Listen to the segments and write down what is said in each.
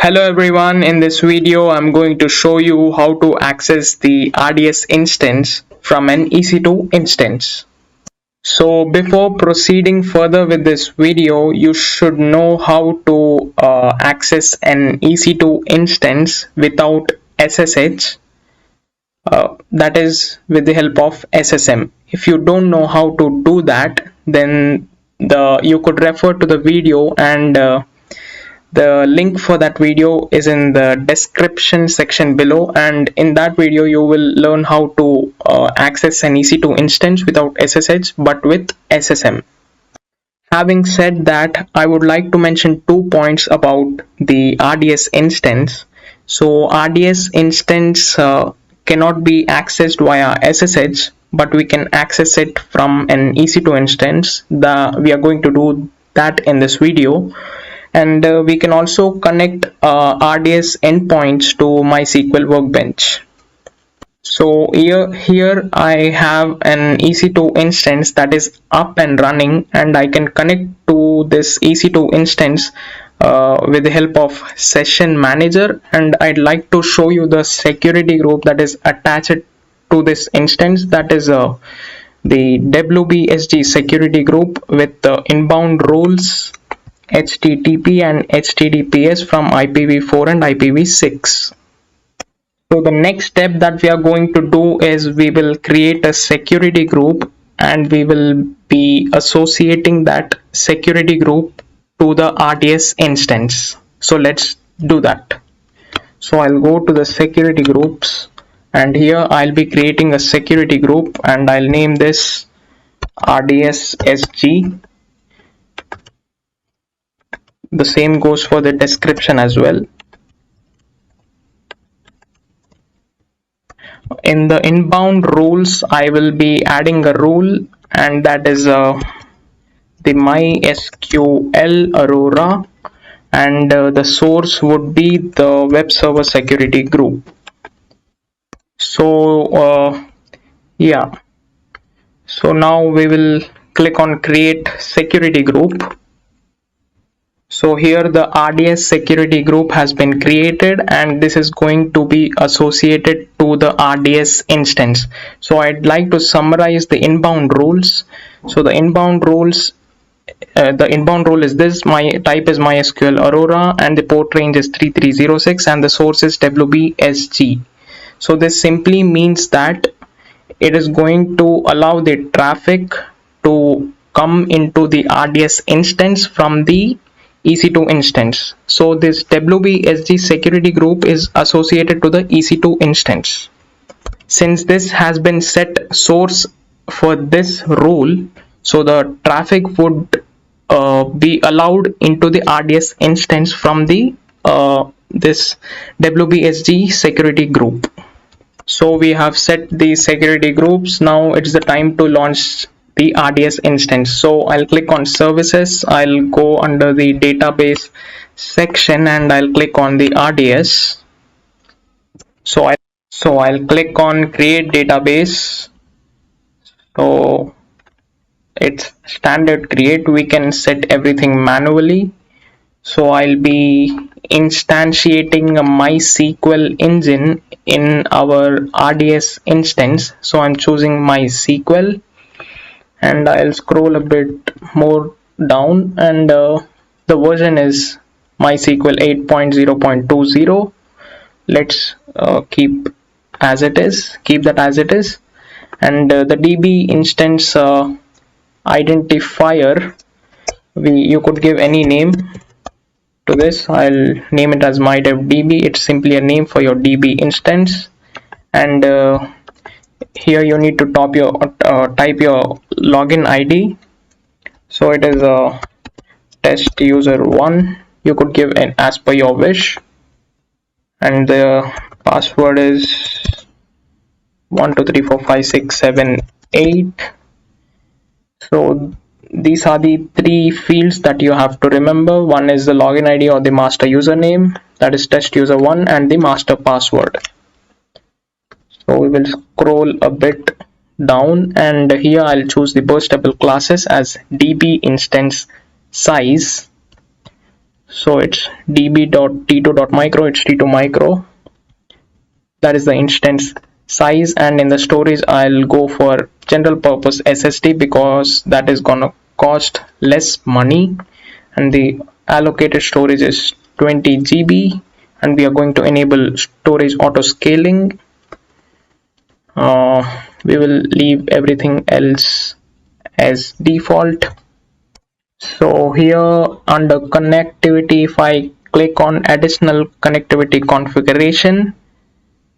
Hello everyone, in this video I'm going to show you how to access the RDS instance from an EC2 instance. So before proceeding further with this video, you should know how to access an EC2 instance without SSH, that is with the help of SSM. If you don't know how to do that, then you could refer to the video, and the link for that video is in the description section below, and in that video you will learn how to access an EC2 instance without SSH but with SSM. Having said that, I would like to mention 2 points about the RDS instance. So RDS instance cannot be accessed via SSH, but we can access it from an EC2 instance. We are going to do that in this video. And we can also connect RDS endpoints to MySQL Workbench. So here I have an EC2 instance that is up and running, and I can connect to this EC2 instance with the help of Session Manager, and I'd like to show you the security group that is attached to this instance. That is the WBSG security group with the inbound rules, HTTP and HTTPS from IPv4 and IPv6. So the next step that we are going to do is we will create a security group, and we will be associating that security group to the RDS instance. So let's do that. So I'll go to the security groups, and here I'll be creating a security group, and I'll name this RDSSG. The same goes for the description as well. In the inbound rules, I will be adding a rule, and that is the mysql Aurora, and the source would be the web server security group. So yeah, so now we will click on create security group. So here the RDS security group has been created, and this is going to be associated to the RDS instance. So I'd like to summarize the inbound rules. So the inbound rules, the inbound rule is this: my type is MySQL Aurora, and the port range is 3306, and the source is WBSG. So this simply means that it is going to allow the traffic to come into the RDS instance from the EC2 instance. So this WBSG security group is associated to the EC2 instance. Since this has been set source for this rule, so the traffic would be allowed into the RDS instance from the this WBSG security group. So we have set the security groups. Now it's the time to launch the RDS instance. So I'll click on services, I'll go under the database section, and I'll click on the RDS. So I'll click on create database. So it's standard create, we can set everything manually. So I'll be instantiating a MySQL engine in our RDS instance. So I'm choosing MySQL, and I'll scroll a bit more down, and the version is MySQL 8.0.20. Let's keep that as it is, and the DB instance identifier, you could give any name to this. I'll name it as mydevdb. It's simply a name for your DB instance, and here you need to type your login ID. So it is a test user 1. You could give an as per your wish, and the password is 12345678. So these are the 3 fields that you have to remember. One is the login ID or the master username, that is test user 1, and the master password. So we will scroll a bit down, and here I'll choose the burstable classes as DB instance size. So it's db.t2.micro, it's t2 micro, that is the instance size. And in the storage I'll go for general purpose SSD because that is gonna cost less money, and the allocated storage is 20 GB, and we are going to enable storage auto scaling. We will leave everything else as default. So here under connectivity, if I click on additional connectivity configuration,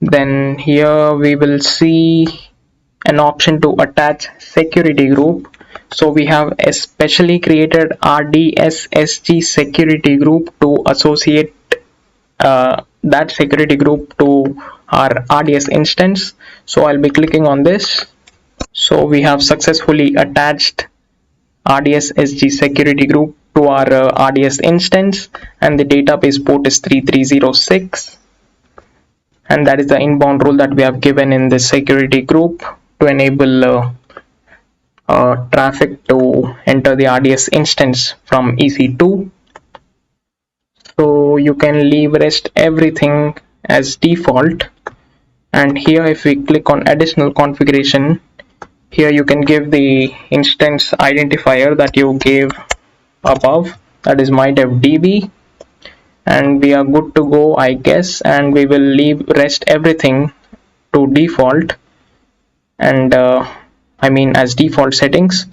then here we will see an option to attach security group. So we have a specially created RDS SG security group to associate that security group to our RDS instance. So I'll be clicking on this. So we have successfully attached RDS SG security group to our RDS instance, and the database port is 3306, and that is the inbound rule that we have given in the security group to enable traffic to enter the RDS instance from EC2. So you can leave rest everything as default, and here if we click on additional configuration, here you can give the instance identifier that you gave above, that is mydevdb, and we are good to go, I guess. And we will leave rest everything to default, and I mean as default settings,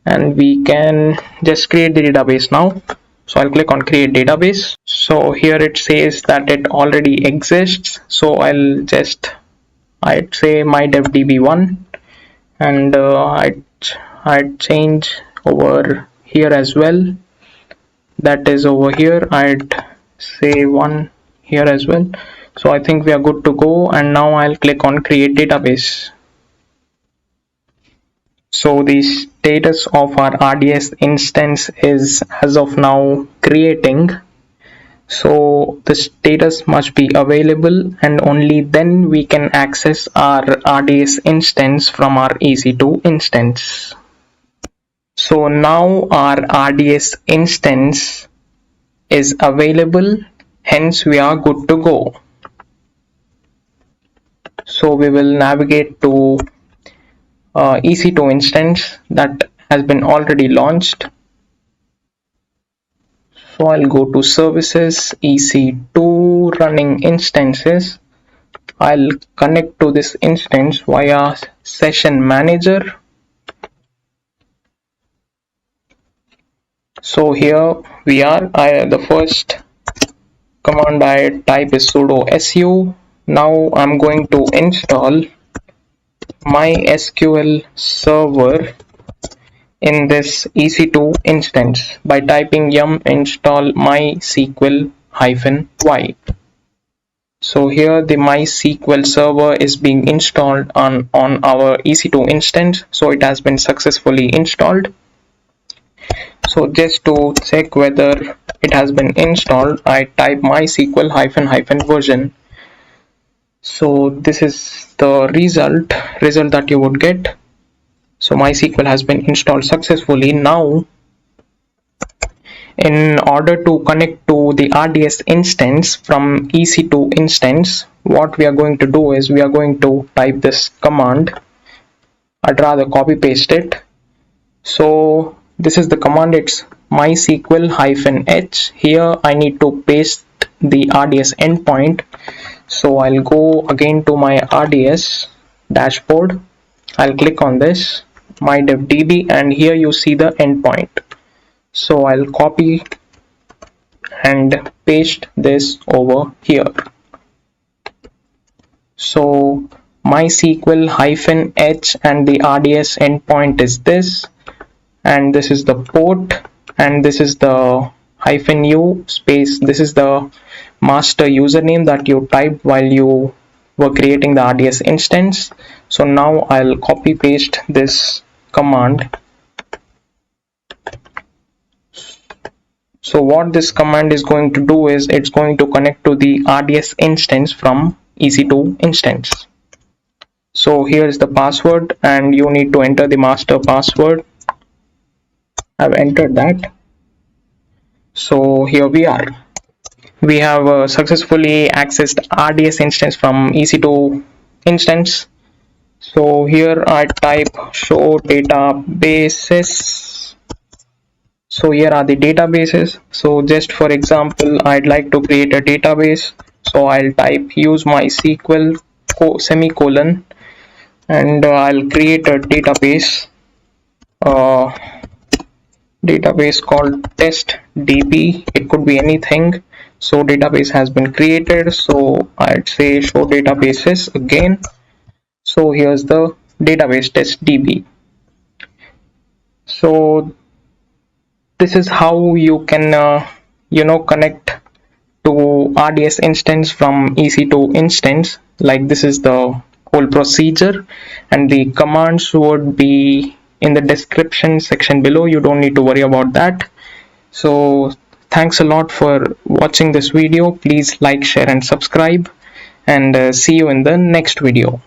and we can just create the database now. So I'll click on create database. So here it says that it already exists, so I'd say mydevdb1, and I'd change over here as well, that is over here, I'd say 1 here as well. So I think we are good to go, and now I'll click on create database. So the status of our RDS instance is as of now creating. So the status must be available, and only then we can access our RDS instance from our EC2 instance. So now our RDS instance is available, hence we are good to go. So we will navigate to EC2 instance that has been already launched. So I'll go to services, EC2 running instances. I'll connect to this instance via session manager. So here we are. The first command I type is sudo su. Now I'm going to install mysql server in this EC2 instance by typing yum install mysql -y. So here the mysql server is being installed on our EC2 instance, so it has been successfully installed. So just to check whether it has been installed, I type mysql -version. So this is the result that you would get. So MySQL has been installed successfully. Now in order to connect to the RDS instance from EC2 instance, what we are going to do is we are going to type this command. I'd rather copy paste it. So this is the command, it's mysql -h. Here I need to paste the RDS endpoint. So I'll go again to my RDS dashboard. I'll click on this mydevdb, and here you see the endpoint. So I'll copy and paste this over here. So mysql -h and the RDS endpoint is this, and this is the port, and this is the -u space. This is the master username that you typed while you were creating the RDS instance. So now I'll copy paste this command. So what this command is going to do is it's going to connect to the RDS instance from EC2 instance. So here's the password, and you need to enter the master password. I've entered that. So here we are. We have successfully accessed RDS instance from EC2 instance. So here I type show databases. So here are the databases. So just for example, I'd like to create a database. So I'll type use mysql semicolon, and I'll create a database. Uh, Database called testdb. It could be anything. So database has been created. So I'd say show databases again. So here's the database testdb. So this is how you can connect to RDS instance from EC2 instance. Like, this is the whole procedure, and the commands would be in the description section below. You don't need to worry about that. So thanks a lot for watching this video. Please like, share and subscribe, and see you in the next video.